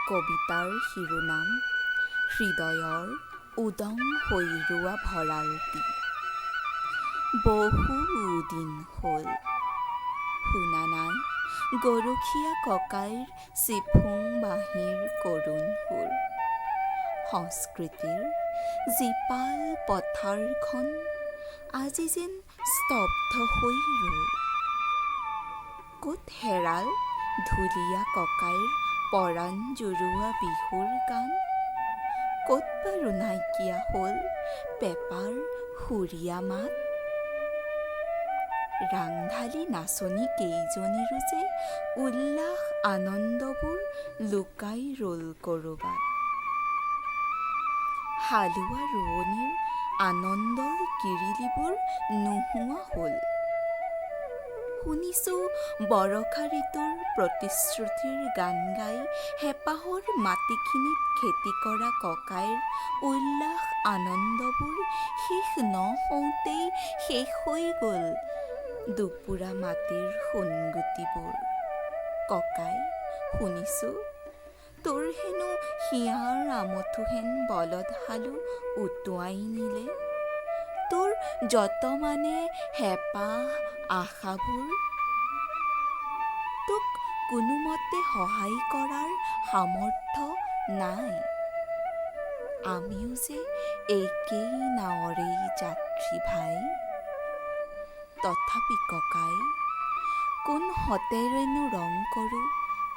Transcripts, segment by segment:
কবিতাৰ শিৰোনাম হৃদয়ৰ উদং হৈ ৰোৱা ভঁৰালটি। বহুদিন হ'ল শুনা নাই গৰখীয়া ককাইৰ চিফুং বাঁহীৰ কৰুণ সুৰ। সংস্কৃতিৰ জীপাল পথাৰখন আজি যেন স্তব্ধ হৈ ৰ'ল। ক'ত হেৰাল ঢুলীয়া ককাইৰ পৰাণ জুৰুৱা বিহুৰ গান? ক'ত বাৰু নাইকিয়া হ'ল পেঁপাৰ সুৰীয়া মাত? ৰাংঢালী নাচনী কেইজনীৰো যে উল্লাস আনন্দবোৰ লুকাই ৰ'ল ক'ৰবাত। হালোৱা ৰোৱনীৰ আনন্দৰ কিৰিলিবোৰ নোহোৱা হ'ল। শুনিছোঁ বৰষা ঋতুৰ প্ৰতিশ্ৰুতিৰ গান গাই হেঁপাহৰ মাটিখিনিত খেতি কৰা ককাইৰ উল্লাস আনন্দবোৰ শেষ নহওঁতেই শেষ হৈ গ'ল দুপুৰা মাটিৰ সোণগুটিবোৰ। ককাই, শুনিছোঁ তোৰ হেনো হিয়াৰ আমঠুহেন বলদহালো উটুৱাই নিলে। তোৰ যতমানে হেঁপাহ আশাবোৰ তোক কোনোমতে সহায় কৰাৰ সামৰ্থ্য নাই। আমিও যে একেই নাৱৰেই যাত্ৰী ভাই। তথাপি ককাই, কোন হতেৰেনো ৰং কৰোঁ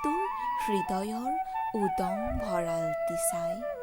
তোৰ হৃদয়ৰ উদং ভঁৰালটি চাই।